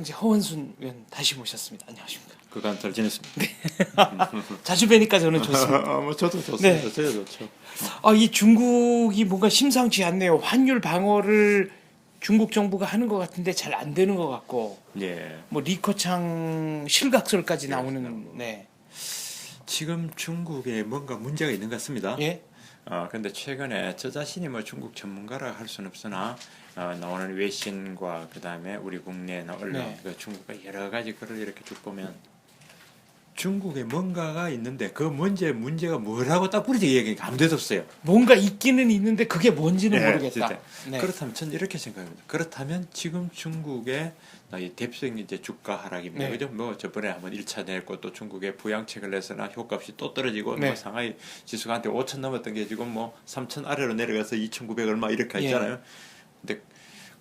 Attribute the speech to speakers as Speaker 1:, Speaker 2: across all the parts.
Speaker 1: 이제 허원순 의원 다시 모셨습니다. 안녕하십니까?
Speaker 2: 그간 잘 지냈습니다.
Speaker 1: 자주 뵈니까 저는 좋습니다.
Speaker 2: 뭐 저도 좋습니다.
Speaker 1: 네.
Speaker 2: 저도 좋죠.
Speaker 1: 이 중국이 뭔가 심상치 않네요. 환율 방어를 중국 정부가 하는 것 같은데 잘 안 되는 것 같고,
Speaker 2: 예.
Speaker 1: 뭐 리커창 실각설까지 나오는. 네.
Speaker 2: 지금 중국에 뭔가 문제가 있는 것 같습니다.
Speaker 1: 예.
Speaker 2: 근데 최근에 저 자신이 뭐 중국 전문가라 할 수는 없으나 나오는 외신과 그 다음에 우리 국내 언론,
Speaker 1: 네.
Speaker 2: 그 중국의 여러 가지 글을 이렇게 쭉 보면 중국에 뭔가가 있는데 그 문제가 뭐라고 딱 부르지 얘기가 아무 데도 없어요.
Speaker 1: 뭔가 있기는 있는데 그게 뭔지는 모르겠다.
Speaker 2: 진짜.
Speaker 1: 네.
Speaker 2: 그렇다면 저는 이렇게 생각합니다. 그렇다면 지금 중국의 이 대표적인 이제 주가 하락입니다.
Speaker 1: 네.
Speaker 2: 그죠? 뭐 저번에 한번 1차 냈고 또 중국의 부양책을 내서나 효과없이 또 떨어지고
Speaker 1: 네.
Speaker 2: 뭐 상하이 지수가 한때 5천 넘었던 게 지금 뭐 3천 아래로 내려가서 2,900 얼마 이렇게 있잖아요. 근데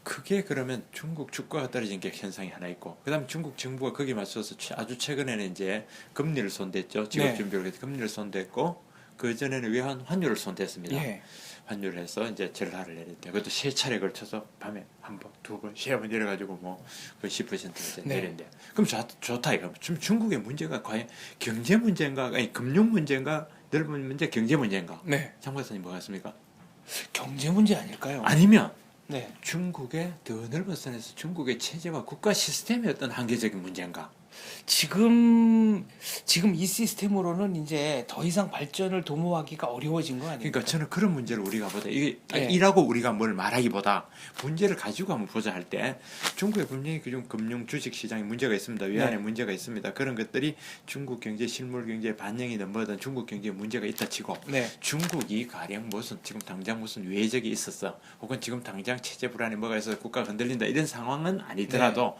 Speaker 2: 그게 그러면 중국 주가가 떨어진 게 현상이 하나 있고, 그다음에 중국 정부가 거기에 맞춰서 아주 최근에는 이제 금리를 손댔죠. 직업
Speaker 1: 네.
Speaker 2: 준비를 해서 금리를 손댔고, 그 전에는 외환 환율을 손댔습니다.
Speaker 1: 예.
Speaker 2: 환율을 해서 이제 절하를 내렸대. 그것도 세 차례 걸쳐서 밤에 한 번, 두 번, 세 번 내려가지고 뭐 그 10%를 이제
Speaker 1: 네.
Speaker 2: 내린대. 그럼 좋다 이거. 지금 중국의 문제가 과연 경제 문제인가, 아니 금융 문제인가, 넓은 문제, 경제 문제인가?
Speaker 1: 네.
Speaker 2: 장관사님 뭐 같습니까?
Speaker 1: 경제 문제 아닐까요?
Speaker 2: 아니면
Speaker 1: 네.
Speaker 2: 중국의 더 넓은 선에서 중국의 체제와 국가 시스템의 어떤 한계적인 문제인가?
Speaker 1: 지금 이 시스템으로는 이제 더 이상 발전을 도모하기가 어려워진 거 아닙니까?
Speaker 2: 그러니까 저는 그런 문제를 우리가 보다 이게
Speaker 1: 네.
Speaker 2: 이라고 우리가 뭘 말하기보다 문제를 가지고 한번 보자 할 때 중국에 분명히 그중 금융 주식 시장에 문제가 있습니다. 외환에
Speaker 1: 네.
Speaker 2: 문제가 있습니다. 그런 것들이 중국 경제 실물 경제에 반영이든 뭐든 중국 경제에 문제가 있다 치고
Speaker 1: 네.
Speaker 2: 중국이 가령 무슨 지금 당장 무슨 외적이 있었어 혹은 지금 당장 체제 불안이 뭐가 있어서 국가가 흔들린다 이런 상황은 아니더라도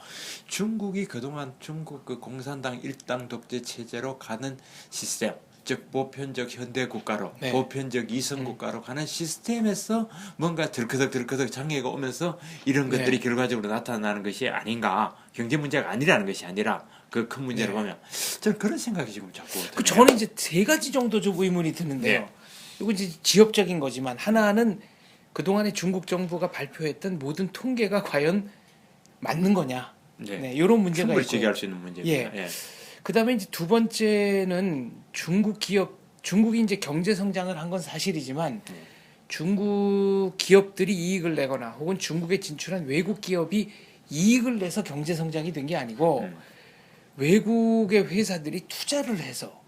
Speaker 2: 중국이 그동안 중국 그 공산당 일당 독재 체제로 가는 시스템, 즉 보편적 현대 국가로
Speaker 1: 네.
Speaker 2: 보편적 이성 국가로 가는 시스템에서 뭔가 덜커덕 장애가 오면서 이런
Speaker 1: 네.
Speaker 2: 것들이 결과적으로 나타나는 것이 아닌가. 경제 문제가 아니라는 것이 아니라 그 큰 문제를
Speaker 1: 네.
Speaker 2: 보면 저는 그런 생각이 지금 자꾸 드네요.
Speaker 1: 저는 이제 세 가지 정도 좀 의문이 드는데요.
Speaker 2: 네.
Speaker 1: 이거 이제 지엽적인 거지만 하나는 그동안에 중국 정부가 발표했던 모든 통계가 과연 맞는 거냐. 네, 이런 문제가
Speaker 2: 충분히
Speaker 1: 있고.
Speaker 2: 제기할 수 있는 문제입니다. 예.
Speaker 1: 그다음에 이제 두 번째는 중국이 이제 경제 성장을 한 건 사실이지만 중국 기업들이 이익을 내거나 혹은 중국에 진출한 외국 기업이 이익을 내서 경제 성장이 된 게 아니고 외국의 회사들이 투자를 해서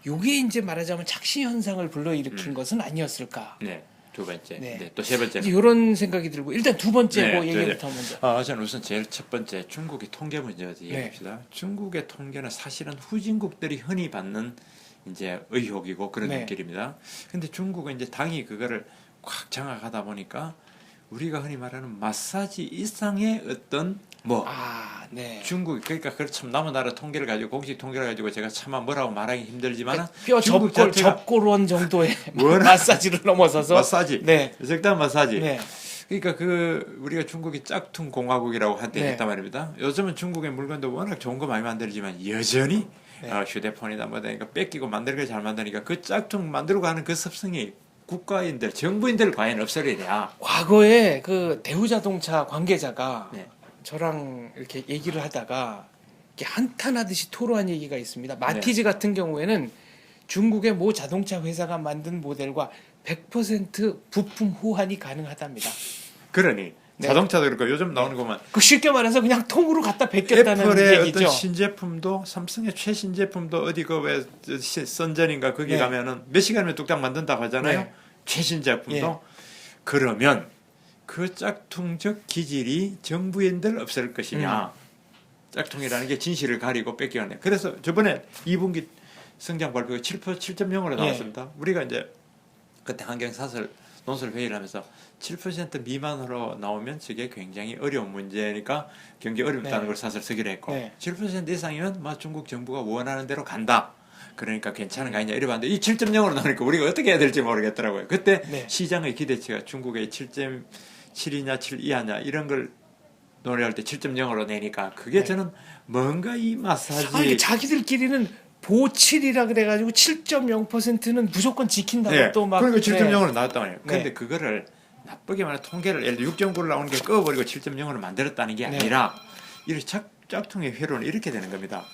Speaker 1: 요게 이제 말하자면 착시 현상을 불러일으킨 것은 아니었을까.
Speaker 2: 네. 두 번째.
Speaker 1: 네.
Speaker 2: 네. 또 세 번째.
Speaker 1: 이제 이런 생각이 들고 일단 두 번째
Speaker 2: 네,
Speaker 1: 뭐 얘기부터 먼저.
Speaker 2: 저는 우선 제일 첫 번째 중국의 통계 문제부터 얘기합시다. 중국의 통계는 사실은 후진국들이 흔히 받는 이제 의혹이고 그런
Speaker 1: 네.
Speaker 2: 길입니다. 근데 중국은 이제 당이 그거를 꽉 장악하다 보니까 우리가 흔히 말하는 마사지 이상의 어떤 뭐
Speaker 1: 네.
Speaker 2: 중국 그러니까 참 남은 나라 통계를 가지고 공식 통계를 가지고 제가 차마 뭐라고 말하기 힘들지만
Speaker 1: 뼈 접골원 정도의 마사지를 넘어서서
Speaker 2: 마사지,
Speaker 1: 네.
Speaker 2: 적당 마사지.
Speaker 1: 네.
Speaker 2: 그러니까 그 우리가 중국이 짝퉁 공화국이라고 한때
Speaker 1: 네.
Speaker 2: 했단 말입니다. 요즘은 중국의 물건도 워낙 좋은 거 많이 만들지만 여전히
Speaker 1: 네.
Speaker 2: 휴대폰이나 뭐다 니까 뺏기고 만들고 잘 만드니까 그 짝퉁 만들고 하는 그 습성이 국가인들, 정부인들 과연 없애려냐.
Speaker 1: 과거에 그 대우자동차 관계자가
Speaker 2: 네.
Speaker 1: 저랑 이렇게 얘기를 하다가 이렇게 한탄하듯이 토로한 얘기가 있습니다. 마티즈 같은 경우에는 중국의 모 자동차 회사가 만든 모델과 100% 부품 호환이 가능하답니다.
Speaker 2: 그러니
Speaker 1: 네.
Speaker 2: 자동차도 그렇고 요즘 나오는 것만
Speaker 1: 그 쉽게 말해서 그냥 통으로 갖다 베꼈다는
Speaker 2: 애플의
Speaker 1: 얘기죠.
Speaker 2: 어떤 신제품도 삼성의 최신 제품도 어디 그왜 선전인가 거기
Speaker 1: 네.
Speaker 2: 가면은 몇 시간이면 뚝딱 만든다고 하잖아요.
Speaker 1: 네.
Speaker 2: 최신 제품도
Speaker 1: 예.
Speaker 2: 그러면 그 짝퉁적 기질이 정부인들 없앨 것이냐. 짝퉁이라는 게 진실을 가리고 뺏겨가네. 그래서 저번에 2분기 성장 발표가 7.0으로 나왔습니다. 우리가 이제 그때 환경사설 논술 회의를 하면서 7% 미만으로 나오면 저게 굉장히 어려운 문제니까 경기 어렵다는
Speaker 1: 네.
Speaker 2: 걸 사설 쓰기로 했고
Speaker 1: 네.
Speaker 2: 7% 이상이면 뭐 중국 정부가 원하는 대로 간다. 그러니까 괜찮은 거 아니냐 이래봤는데 이 7.0으로 나오니까 우리가 어떻게 해야 될지 모르겠더라고요. 그때
Speaker 1: 네.
Speaker 2: 시장의 기대치가 중국의 7.7이냐 7 이하냐 이런 걸 논의할 때 7.0으로 내니까 그게
Speaker 1: 네.
Speaker 2: 저는 뭔가 이 마사지
Speaker 1: 이게 자기들끼리는 보칠이라 그래가지고 7.0%는 무조건 지킨다고
Speaker 2: 네.
Speaker 1: 또 막.
Speaker 2: 그러니까 7.0으로 나왔단 말이에요.
Speaker 1: 네.
Speaker 2: 근데 그거를 나쁘게 말하면 통계를 예를 들어 6.9로 나오는 게 꺼버리고 7.0으로 만들었다는 게
Speaker 1: 네.
Speaker 2: 아니라 이렇게 짝퉁의 회로는 이렇게 되는 겁니다.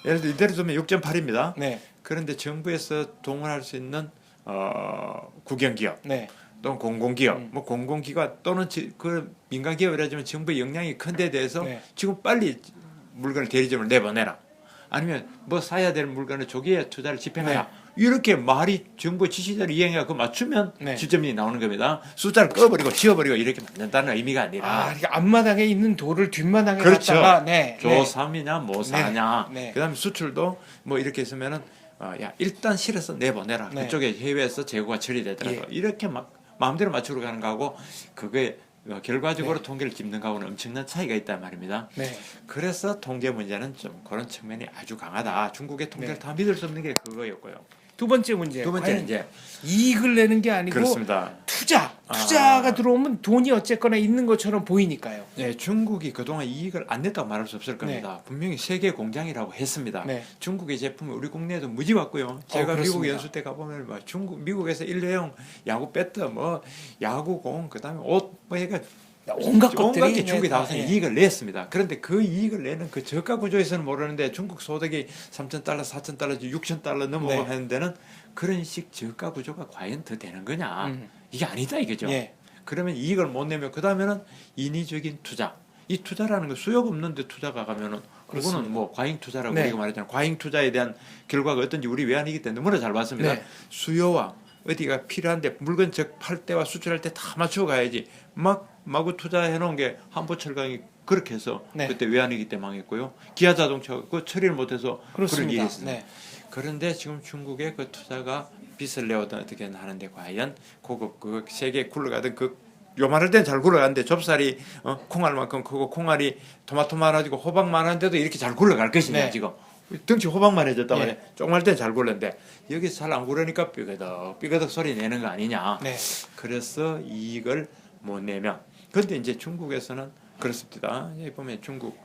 Speaker 2: 예를 들어 이대로 두면 6.8입니다.
Speaker 1: 네.
Speaker 2: 그런데 정부에서 동원할 수 있는 국영기업
Speaker 1: 네.
Speaker 2: 또는 공공기업, 뭐 공공기관 또는 그 민간기업이라지만 정부의 역량이 큰 데 대해서
Speaker 1: 네.
Speaker 2: 지금 빨리 물건을 대리점을 내보내라. 아니면 뭐 사야 될 물건을 조기에 투자를 집행해라. 이렇게 말이 정부 지시대로 이행해 그 맞추면
Speaker 1: 네.
Speaker 2: 지점이 나오는 겁니다. 숫자를 꺼버리고 지워버리고 이렇게 만든다는 의미가 아니라.
Speaker 1: 아, 그러니까 앞마당에 있는 돌을 뒷마당에
Speaker 2: 그렇죠.
Speaker 1: 갖다가 네.
Speaker 2: 조삼이냐 모사냐.
Speaker 1: 네. 네.
Speaker 2: 그다음에 수출도 뭐 이렇게 있으면은 야 일단 실어서 내보내라.
Speaker 1: 네.
Speaker 2: 그쪽에 해외에서 재고가 처리되더라도 이렇게 막 마음대로 맞추러 가는 거하고 그게 결과적으로 통계를 짚는 거하고는 엄청난 차이가 있단 말입니다.
Speaker 1: 네.
Speaker 2: 그래서 통계 문제는 좀 그런 측면이 아주 강하다. 중국의 통계를 다 믿을 수 없는 게 그거였고요.
Speaker 1: 두 번째 문제.
Speaker 2: 두 번째는 이제
Speaker 1: 이익을 내는 게 아니고
Speaker 2: 그렇습니다.
Speaker 1: 투자가 들어오면 돈이 어쨌거나 있는 것처럼 보이니까요.
Speaker 2: 네, 중국이 그동안 이익을 안 냈다고 말할 수 없을 겁니다. 분명히 세계 공장이라고 했습니다.
Speaker 1: 네.
Speaker 2: 중국의 제품은 우리 국내에도 무지 왔고요. 제가 미국
Speaker 1: 그렇습니다.
Speaker 2: 연수 때 가보면 뭐 미국에서 일회용 야구 배트, 뭐 야구공, 그다음에 옷, 뭐 해가
Speaker 1: 온갖 것들이
Speaker 2: 게 중국이 다 와서
Speaker 1: 네.
Speaker 2: 이익을 냈습니다. 그런데 그 이익을 내는 그 저가 구조에서는 모르는데 중국 소득이 3,000달러, 4,000달러, 6,000달러 넘어가고
Speaker 1: 네.
Speaker 2: 하는 데는 그런 식 저가 구조가 과연 더 되는 거냐? 이게 아니다 이거죠.
Speaker 1: 예.
Speaker 2: 그러면 이익을 못 내면 그 다음에는 인위적인 투자. 이 투자라는 건 수요가 없는데 투자가 가면은
Speaker 1: 그렇습니다.
Speaker 2: 그거는 뭐 과잉 투자라고
Speaker 1: 네.
Speaker 2: 우리가 말했잖아요. 과잉 투자에 대한 결과가 어떤지 우리 외환위기 때 너무나 잘 봤습니다.
Speaker 1: 네.
Speaker 2: 수요와 어디가 필요한데 물건 팔 때와 수출할 때 다 맞춰 가야지. 마구 투자해 놓은 게 한보철강이 그렇게 해서
Speaker 1: 네.
Speaker 2: 그때 외환위기 때 망했고요. 기아자동차가 그 처리를 못해서 그런 일이
Speaker 1: 그렇습니다.
Speaker 2: 있습니다.
Speaker 1: 네.
Speaker 2: 그런데 지금 중국의 그 투자가 빚을 내오든 어떻게 하는데 과연 고급 그 세계 굴러가던 그 요만할 땐 잘 굴러가는데 좁쌀이 콩알만큼 크고 콩알이 토마토만 가지고 호박만 하는데도 이렇게 잘 굴러갈 것이냐
Speaker 1: 네.
Speaker 2: 지금 덩치 호박만 해졌단
Speaker 1: 예.
Speaker 2: 말이야. 조그만 땐 잘 굴렀는데 여기서 잘 안 굴러니까 삐그덕 소리 내는 거 아니냐.
Speaker 1: 네.
Speaker 2: 그래서 이익을 못 내면 그런데 이제 중국에서는 그렇습니다. 여기 보면 중국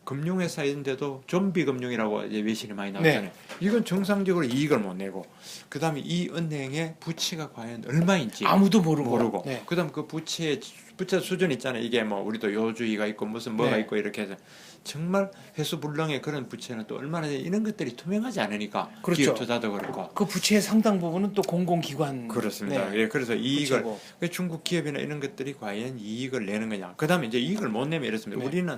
Speaker 2: 금융회사인데도 좀비 금융이라고 이제 외신이 많이 나오잖아요.
Speaker 1: 네.
Speaker 2: 이건 정상적으로 이익을 못 내고 그다음에 이 은행의 부채가 과연 얼마인지
Speaker 1: 아무도 모르고. 네.
Speaker 2: 그다음 그 부채 수준 있잖아요. 이게 뭐 우리도 요주의가 있고 무슨 뭐가
Speaker 1: 네.
Speaker 2: 있고 이렇게 해서 정말 회수불능의 그런 부채는 또 얼마나 이런 것들이 투명하지 않으니까
Speaker 1: 그렇죠.
Speaker 2: 기업 투자도 그렇고
Speaker 1: 그 부채의 상당 부분은 또 공공기관.
Speaker 2: 그렇습니다.
Speaker 1: 네.
Speaker 2: 예, 그래서 이익을
Speaker 1: 부채고.
Speaker 2: 중국 기업이나 이런 것들이 과연 이익을 내는 거냐. 그다음에 이제 이익을 못 내면 이렇습니다.
Speaker 1: 네.
Speaker 2: 우리는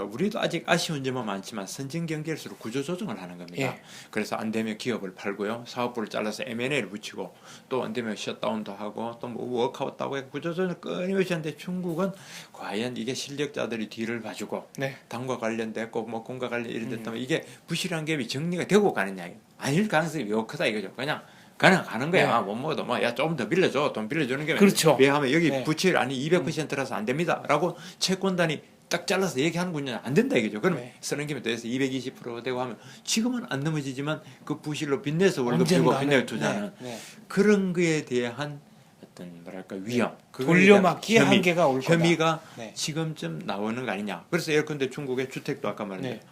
Speaker 2: 우리도 아직 아쉬운 점은 많지만 선진 경제일수록 구조 조정을 하는 겁니다.
Speaker 1: 예.
Speaker 2: 그래서 안 되면 기업을 팔고요, 사업부를 잘라서 M&A를 붙이고 또 안 되면 셧다운도 하고 또 뭐 워크아웃 하고 구조 조정을 끊임없이 하는데 중국은 과연 이게 실력자들이 뒤를 봐주고
Speaker 1: 네.
Speaker 2: 당과 관련됐고 뭐 공과 관련 이런 됐다면 이게 부실한 기업이 정리가 되고 가느냐 아닐 가능성이 매우 크다 이거죠. 그냥 가는 거야.
Speaker 1: 네.
Speaker 2: 못 먹어도 뭐 야 좀 더 빌려줘. 돈 빌려주는 게
Speaker 1: 그렇죠.
Speaker 2: 왜 하면 여기
Speaker 1: 네.
Speaker 2: 부채율 아니 200%라서 안 됩니다라고 채권단이 딱 잘라서 얘기하는군요. 안 된다 이거죠. 그럼
Speaker 1: 네.
Speaker 2: 쓰는 김에 더해서 220% 되고 하면 지금은 안 넘어지지만 그 부실로 빚내서 월급 주고 빚내 투자는
Speaker 1: 네.
Speaker 2: 그런 거에 대한 어떤 뭐랄까 위험, 그거에
Speaker 1: 돌려막기의
Speaker 2: 대한
Speaker 1: 한계가 올 거다.
Speaker 2: 혐의가
Speaker 1: 네.
Speaker 2: 지금쯤 나오는 거 아니냐. 그래서 예컨대 중국의 주택도 아까 말했는데
Speaker 1: 네.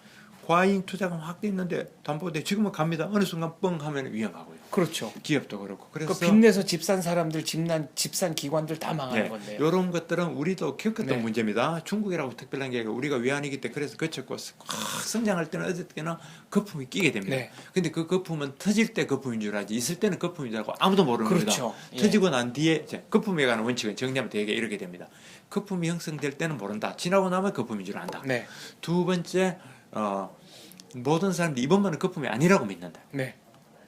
Speaker 2: 과잉 투자가 확 돼 있는데 담보대 지금은 갑니다. 어느 순간 뻥 하면 위험하고요.
Speaker 1: 그렇죠.
Speaker 2: 기업도 그렇고. 그래서
Speaker 1: 그 빚내서 집 산 사람들, 집산 기관들 다 망하는 건데요.
Speaker 2: 이런 것들은 우리도 겪었던
Speaker 1: 네.
Speaker 2: 문제입니다. 중국이라고 특별한 게 아니라 우리가 외환위기 때 그래서 거쳤고 확 성장할 때는 어떨 때나 거품이 끼게 됩니다.
Speaker 1: 네.
Speaker 2: 근데 그 거품은 터질 때 거품인 줄 알지 있을 때는 거품인 줄 알고 아무도 모르는
Speaker 1: 그렇죠.
Speaker 2: 겁니다.
Speaker 1: 예.
Speaker 2: 터지고 난 뒤에 거품에 관한 원칙은 정리하면 되게 이렇게 됩니다. 거품이 형성될 때는 모른다. 지나고 나면 거품인 줄 안다.
Speaker 1: 네.
Speaker 2: 두 번째 모든 사람들이 이번만은 거품이 아니라고 믿는다.
Speaker 1: 네.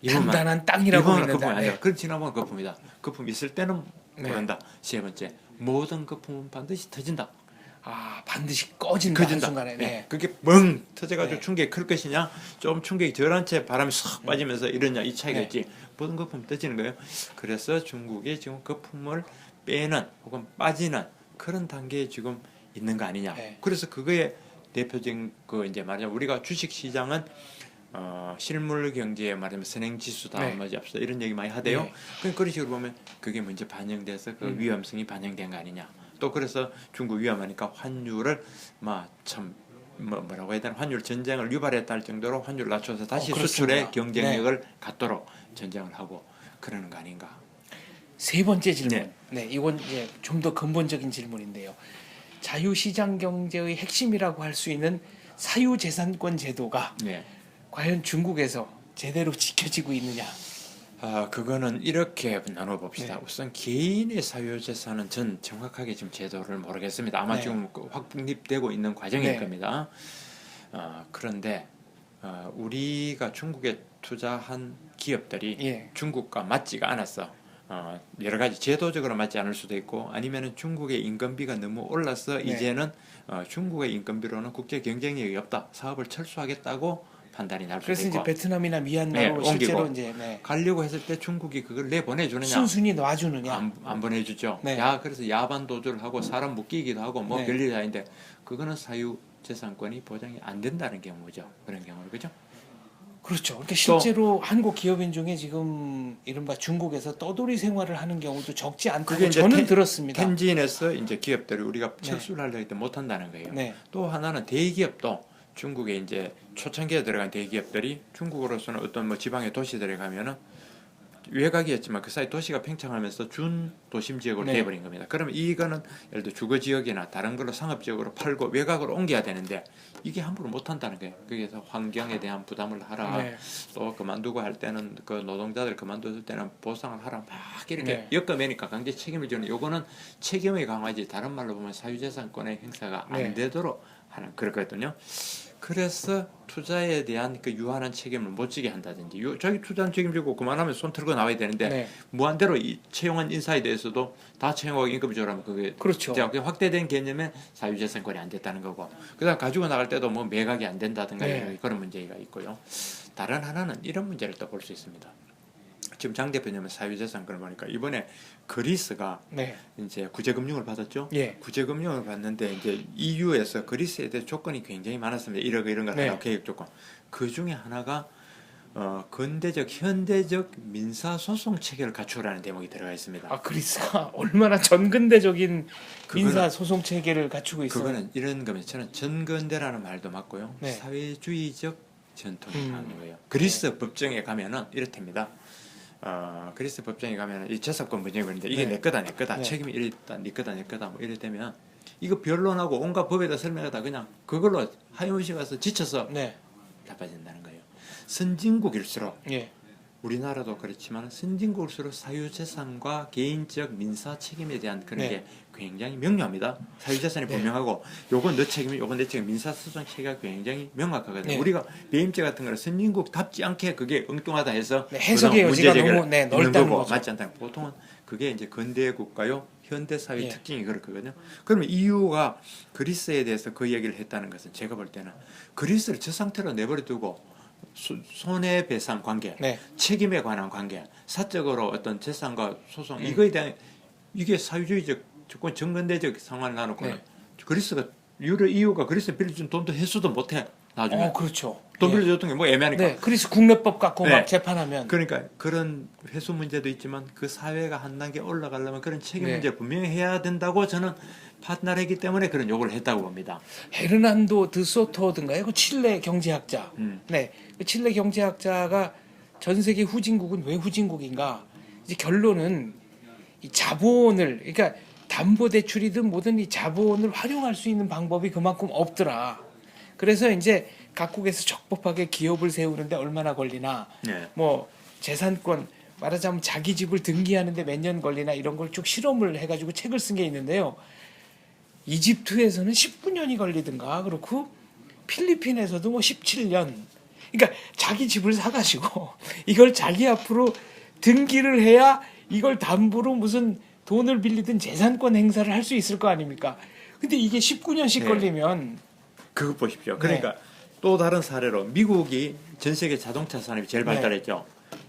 Speaker 2: 이번만.
Speaker 1: 단단한 땅이라고
Speaker 2: 이번만은
Speaker 1: 믿는다.
Speaker 2: 거품이 아니라
Speaker 1: 네.
Speaker 2: 그럼 지나보면 거품이다. 거품 있을 때는
Speaker 1: 네.
Speaker 2: 모른다. 세 번째 모든 거품은 반드시 터진다.
Speaker 1: 아, 반드시 꺼진다 한순간에. 네.
Speaker 2: 그게 멍 터져가지고
Speaker 1: 네.
Speaker 2: 충격이 클 것이냐 좀 충격이 덜한 채 바람이 싹 빠지면서 이러냐 이 차이가
Speaker 1: 네.
Speaker 2: 있지. 모든 거품이 터지는 거예요. 그래서 중국이 지금 거품을 빼는 혹은 빠지는 그런 단계에 지금 있는 거 아니냐.
Speaker 1: 네.
Speaker 2: 그래서 그거에 대표적인 그 이제 말하자면 우리가 주식 시장은 실물 경제에 말하면 선행 지수다,
Speaker 1: 네.
Speaker 2: 뭐지 앞서 이런 얘기 많이 하대요.
Speaker 1: 네.
Speaker 2: 그런 식으로 보면 그게 먼저 반영돼서 그 위험성이 반영된 거 아니냐. 또 그래서 중국 위험하니까 환율을 뭐라고 해야 되나 환율 전쟁을 유발했다 할 정도로 환율 낮춰서 다시
Speaker 1: 그렇습니다.
Speaker 2: 수출의 경쟁력을 갖도록 전쟁을 하고 그러는 거 아닌가.
Speaker 1: 세 번째 질문.
Speaker 2: 네.
Speaker 1: 네, 이건 이제 좀 더 근본적인 질문인데요. 자유시장 경제의 핵심이라고 할 수 있는 사유재산권 제도가
Speaker 2: 네.
Speaker 1: 과연 중국에서 제대로 지켜지고 있느냐?
Speaker 2: 그거는 이렇게 나눠봅시다.
Speaker 1: 네.
Speaker 2: 우선 개인의 사유재산은 전 정확하게 지금 제도를 모르겠습니다. 아마
Speaker 1: 네.
Speaker 2: 지금 확립되고 있는 과정일
Speaker 1: 네.
Speaker 2: 겁니다. 그런데 우리가 중국에 투자한 기업들이
Speaker 1: 예.
Speaker 2: 중국과 맞지가 않았어. 여러 가지 제도적으로 맞지 않을 수도 있고 아니면은 중국의 인건비가 너무 올라서
Speaker 1: 네.
Speaker 2: 이제는 중국의 인건비로는 국제 경쟁력이 없다. 사업을 철수하겠다고 판단이 날 수도
Speaker 1: 그래서 이제
Speaker 2: 있고
Speaker 1: 베트남이나 미얀마로
Speaker 2: 네,
Speaker 1: 실제로
Speaker 2: 옮기고.
Speaker 1: 이제 네.
Speaker 2: 가려고 했을 때 중국이 그걸 내보내주느냐
Speaker 1: 순순히 놔주느냐?
Speaker 2: 안 보내주죠.
Speaker 1: 네.
Speaker 2: 그래서 야반 도주를 하고 사람 묶이기도 하고 뭐
Speaker 1: 네.
Speaker 2: 별일이 아닌데 그거는 사유 재산권이 보장이 안 된다는 경우죠. 그런 경우는 그죠?
Speaker 1: 그렇죠. 그러니까 실제로 한국 기업인 중에 지금 이른바 중국에서 떠돌이 생활을 하는 경우도 적지
Speaker 2: 그게
Speaker 1: 않다고
Speaker 2: 이제
Speaker 1: 저는 들었습니다.
Speaker 2: 텐진에서 이제 기업들이 우리가
Speaker 1: 네.
Speaker 2: 철수를 하려고 했을 때 못 한다는 거예요.
Speaker 1: 네.
Speaker 2: 또 하나는 대기업도 중국에 이제 초창기에 들어간 대기업들이 중국으로서는 어떤 뭐 지방의 도시들에 가면은 외곽이었지만 그 사이 도시가 팽창하면서 준 도심 지역으로
Speaker 1: 네.
Speaker 2: 되어버린 겁니다. 그러면 이거는 예를 들어 주거 지역이나 다른 걸로 상업 지역으로 팔고 외곽으로 옮겨야 되는데 이게 함부로 못 한다는 거예요. 거기서 환경에 대한 부담을 하라.
Speaker 1: 네.
Speaker 2: 또 그만두고 할 때는 그 노동자들 그만뒀을 때는 보상을 하라. 막 이렇게
Speaker 1: 네.
Speaker 2: 엮어매니까 강제 책임을 지는 요거는 책임의 강화지 다른 말로 보면 사유재산권의 행사가 안
Speaker 1: 네.
Speaker 2: 되도록 하는 그렇거든요. 그래서 투자에 대한 그 유한한 책임을 못 지게 한다든지 자기 투자는 책임지고 그만하면 손 털고 나와야 되는데
Speaker 1: 네.
Speaker 2: 무한대로 채용한 인사에 대해서도 다 채용하고 임금 줘라면 그게
Speaker 1: 그렇죠.
Speaker 2: 이제 확대된 개념의 사유재산권이 안 됐다는 거고 그다음 가지고 나갈 때도 뭐 매각이 안 된다든가
Speaker 1: 네.
Speaker 2: 그런 문제가 있고요. 다른 하나는 이런 문제를 또 볼 수 있습니다. 지금 장 대표님은 사유재산권을 보니까 이번에 그리스가
Speaker 1: 네.
Speaker 2: 이제 구제금융을 받았죠.
Speaker 1: 예.
Speaker 2: 구제금융을 받는데 이제 EU에서 그리스에 대해 조건이 굉장히 많았습니다. 이런 거
Speaker 1: 네.
Speaker 2: 다 계획 조건. 그 중에 하나가 근대적 현대적 민사 소송 체계를 갖추라는 대목이 들어가 있습니다.
Speaker 1: 아 그리스가 얼마나 전근대적인
Speaker 2: 그거는-
Speaker 1: 민사 소송 체계를 갖추고 있어요.
Speaker 2: 그거는 이런 겁니다. 저는 전근대라는 말도 맞고요.
Speaker 1: 네.
Speaker 2: 사회주의적 전통이 하는 거예요. 그리스 법정에 가면은 이렇답니다. 그리스 법정에 가면은 이 재산권 문제가 있는데 이게
Speaker 1: 네.
Speaker 2: 내 거다 내 거다
Speaker 1: 네.
Speaker 2: 책임이 이랬다 네 거다 내 거다 뭐 이럴 때면 이거 변론하고 온갖 법에다 설명하다 그냥 그걸로 하이무시 가서 지쳐서
Speaker 1: 네.
Speaker 2: 나빠진다는 거예요. 선진국일수록
Speaker 1: 예.
Speaker 2: 우리나라도 그렇지만 선진국일수록 사유재산과 개인적 민사 책임에 대한 그런
Speaker 1: 네.
Speaker 2: 게 굉장히 명료합니다. 사유재산이
Speaker 1: 네.
Speaker 2: 분명하고 요건 너 책임이 요건 내 책임 민사소송 체계가 굉장히 명확하거든요.
Speaker 1: 네.
Speaker 2: 우리가 배임죄 같은 거는 선진국답지 않게 그게 엉뚱하다 해서
Speaker 1: 네, 해석의
Speaker 2: 그동안
Speaker 1: 여지가
Speaker 2: 문제 제기를
Speaker 1: 너무, 네,
Speaker 2: 있는
Speaker 1: 넓다는
Speaker 2: 거고
Speaker 1: 거죠.
Speaker 2: 맞지 않다. 보통은 그게 이제 근대 국가요 현대 사회
Speaker 1: 예.
Speaker 2: 특징이 그렇거든요. 그러면 EU가 그리스에 대해서 그 얘기를 했다는 것은 제가 볼 때는 그리스를 저 상태로 내버려 두고 손해배상 관계,
Speaker 1: 네.
Speaker 2: 책임에 관한 관계, 사적으로 어떤 재산과 소송
Speaker 1: 음.
Speaker 2: 이거에 대한 이게 사유주의적 조건 정근대적 상황을 나놓고는
Speaker 1: 네.
Speaker 2: 그리스가 EU가 그리스 빌려준 돈도 회수도 못해 나중에
Speaker 1: 그렇죠.
Speaker 2: 돈
Speaker 1: 예.
Speaker 2: 빌려줬던 게 뭐 애매하니까
Speaker 1: 네. 그리스 국내법 갖고
Speaker 2: 네.
Speaker 1: 막 재판하면
Speaker 2: 그러니까 그런 회수 문제도 있지만 그 사회가 한 단계 올라가려면 그런 책임
Speaker 1: 네.
Speaker 2: 문제를 분명히 해야 된다고 저는 판단했기 때문에 그런 요구를 했다고 봅니다.
Speaker 1: 헤르난도 드 소토든가요? 그 칠레 경제학자.
Speaker 2: 음.
Speaker 1: 네. 그 칠레 경제학자가 전 세계 후진국은 왜 후진국인가? 이제 결론은 이 자본을 그러니까 담보 대출이든 뭐든 이 자본을 활용할 수 있는 방법이 그만큼 없더라. 그래서 이제 각국에서 적법하게 기업을 세우는데 얼마나 걸리나,
Speaker 2: 네.
Speaker 1: 뭐 재산권 말하자면 자기 집을 등기하는데 몇 년 걸리나 이런 걸 쭉 실험을 해가지고 책을 쓴 게 있는데요. 이집트에서는 19년이 걸리든가 그렇고 필리핀에서도 뭐 17년. 그러니까 자기 집을 사가지고 이걸 자기 앞으로 등기를 해야 이걸 담보로 무슨 돈을 빌리든 재산권 행사를 할 수 있을 거 아닙니까? 근데 이게 19년씩
Speaker 2: 네.
Speaker 1: 걸리면
Speaker 2: 그것 보십시오. 그러니까 또 다른 사례로 미국이 전 세계 자동차 산업이 제일
Speaker 1: 네.
Speaker 2: 발달했죠.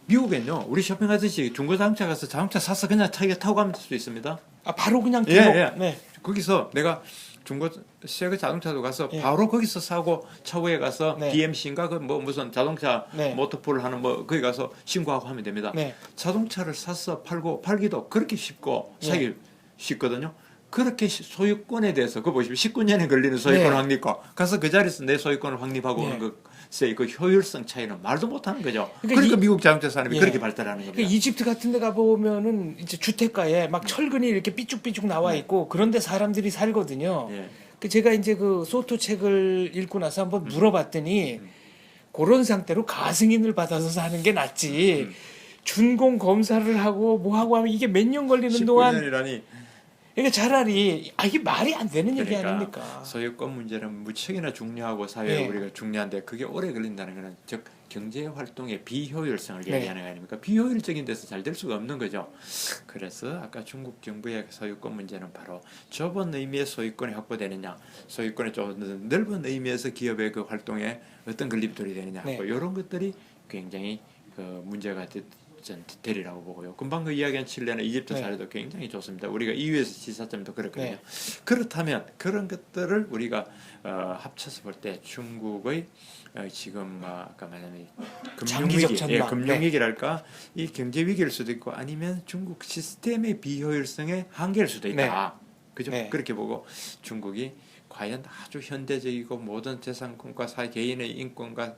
Speaker 2: 미국엔요, 우리 쇼핑하듯이 중고 자동차 가서 자동차 사서 그냥 자기가 타고 가면 수 있습니다.
Speaker 1: 바로 그냥
Speaker 2: 예,
Speaker 1: 등록.
Speaker 2: 예.
Speaker 1: 네.
Speaker 2: 거기서 내가 중고 새 자동차도 가서
Speaker 1: 예.
Speaker 2: 바로 거기서 사고 차후에 가서
Speaker 1: 네.
Speaker 2: DMC인가 그 뭐 무슨 자동차
Speaker 1: 네.
Speaker 2: 모터풀 하는 뭐 거기 가서 신고하고 하면 됩니다.
Speaker 1: 네.
Speaker 2: 자동차를 사서 팔기도 그렇게 쉽고
Speaker 1: 예.
Speaker 2: 사기 쉽거든요. 그렇게 소유권에 대해서 그거 보시면 19년에 걸리는 소유권
Speaker 1: 네.
Speaker 2: 확립과 가서 그 자리에서 내 소유권을 확립하고
Speaker 1: 네.
Speaker 2: 오는 것의 그 효율성 차이는 말도 못하는 거죠.
Speaker 1: 그러니까
Speaker 2: 그러니까 미국 자동차 산업이
Speaker 1: 예.
Speaker 2: 그렇게 발달하는 겁니다.
Speaker 1: 그러니까 이집트 같은 데 가보면은 이제 주택가에 막 철근이 이렇게 삐쭉삐쭉 나와 있고 그런데 사람들이 살거든요.
Speaker 2: 예.
Speaker 1: 그 제가 이제 그 소토 책을 읽고 나서 한번 물어봤더니 그런 상태로 가승인을 받아서 사는 게 낫지. 준공 검사를 하고 뭐 하고 하면 이게 몇 년 걸리는 동안
Speaker 2: 19년이라니.
Speaker 1: 이게 차라리 이게 말이 안 되는 얘기
Speaker 2: 그러니까
Speaker 1: 아닙니까?
Speaker 2: 소유권 문제는 무척이나 중요하고 사회에
Speaker 1: 네.
Speaker 2: 우리가 중요한데 그게 오래 걸린다는 것은 즉 경제 활동의 비효율성을
Speaker 1: 네.
Speaker 2: 얘기하는 거 아닙니까? 비효율적인 데서 잘 될 수가 없는 거죠. 그래서 아까 중국 정부의 소유권 문제는 바로 좁은 의미의 소유권이 확보되느냐, 소유권의 좀 넓은 의미에서 기업의 그 활동에 어떤 건립들이 되느냐 하고
Speaker 1: 네.
Speaker 2: 이런 것들이 굉장히 그 문제가 되리라고 보고요. 금방 그 이야기한 칠레나 이집트
Speaker 1: 네.
Speaker 2: 사례도 굉장히 좋습니다. 우리가 EU에서 지사점도 그렇거든요.
Speaker 1: 네.
Speaker 2: 그렇다면 그런 것들을 우리가 합쳐서 볼 때 중국의 지금 아까 말한
Speaker 1: 장기적
Speaker 2: 금융위기,
Speaker 1: 전망.
Speaker 2: 금융위기랄까 이 경제 위기일 수도 있고 아니면 중국 시스템의 비효율성의 한계일 수도 있다. 그죠?
Speaker 1: 네.
Speaker 2: 그렇게 보고 중국이 과연 아주 현대적이고 모든 재산권과 개인의 인권과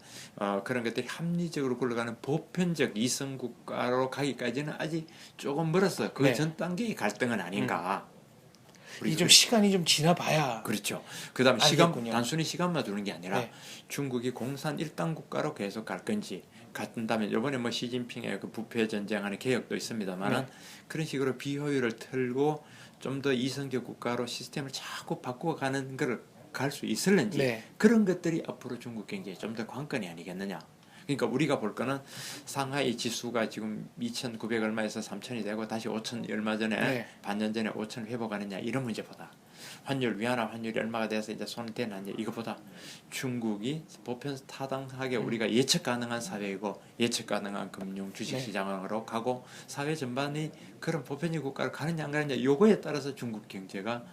Speaker 2: 그런 것들이 합리적으로 굴러가는 보편적 이성 국가로 가기까지는 아직 조금 멀었어. 그
Speaker 1: 네.
Speaker 2: 전 단계의 갈등은 아닌가.
Speaker 1: 이 좀 시간이 좀 지나봐야.
Speaker 2: 그렇죠. 그다음에
Speaker 1: 알겠군요.
Speaker 2: 단순히 시간만 두는 게 아니라
Speaker 1: 네.
Speaker 2: 중국이 공산 일당 국가로 계속 갈 건지 간다면 이번에 뭐 시진핑의 그 부패 전쟁하는 개혁도 있습니다만은
Speaker 1: 네.
Speaker 2: 그런 식으로 비효율을 털고 좀 더 이성적 국가로 시스템을 자꾸 바꿔가는 걸 갈 수 있을는지
Speaker 1: 네.
Speaker 2: 그런 것들이 앞으로 중국 경제에 좀 더 관건이 아니겠느냐. 그러니까 우리가 볼 거는 상하이 지수가 지금 2,900 얼마에서 3,000이 되고 다시 5,000 얼마 전에
Speaker 1: 네.
Speaker 2: 반년 전에 5,000 회복하느냐 이런 문제보다 환율 위안화 환율이 얼마가 돼서 이제 손이 대느냐 이거보다 중국이 보편 타당하게 우리가 예측 가능한 사회이고 예측 가능한 금융 주식
Speaker 1: 네.
Speaker 2: 시장으로 가고 사회 전반이 그런 보편적 국가로 가느냐 안 가느냐 요거에 따라서 중국 경제가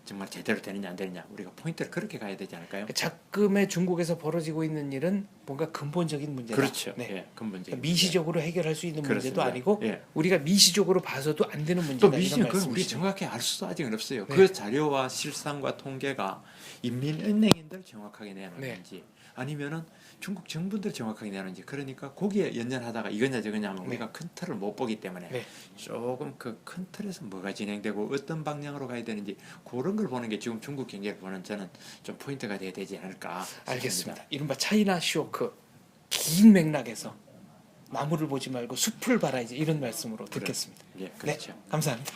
Speaker 2: 정말 제대로 되느냐 안 되느냐 우리가 포인트를 그렇게 가야 되지 않을까요?
Speaker 1: 작금의 중국에서 벌어지고 있는 일은 뭔가 근본적인 문제다.
Speaker 2: 그렇죠.
Speaker 1: 네.
Speaker 2: 예, 근본적인
Speaker 1: 그러니까 미시적으로 해결할 수 있는 문제도
Speaker 2: 그렇습니다.
Speaker 1: 아니고
Speaker 2: 예.
Speaker 1: 우리가 미시적으로 봐서도 안 되는 문제다.
Speaker 2: 또
Speaker 1: 이런
Speaker 2: 미시는 그건 우리
Speaker 1: 말씀이시죠.
Speaker 2: 정확히 알 수도 아직은 없어요.
Speaker 1: 네.
Speaker 2: 그 자료와 실상과 통계가 인민은행인들 정확하게 내놓는지 아니면은 중국 정부들 정확하게 내놓는지 그러니까 거기에 연연하다가 이거냐 저거냐 하면 우리가 큰 틀을 못 보기 때문에
Speaker 1: 네.
Speaker 2: 조금 그 큰 틀에서 뭐가 진행되고 어떤 방향으로 가야 되는지 그런 걸 보는 게 지금 중국 경제를 보는 저는 좀 포인트가 돼야 되지 않을까 싶습니다.
Speaker 1: 알겠습니다. 이른바 차이나 쇼크 긴 맥락에서 나무를 보지 말고 숲을 봐라 이제 이런 말씀으로 듣겠습니다.
Speaker 2: 예, 그렇죠.
Speaker 1: 네, 감사합니다.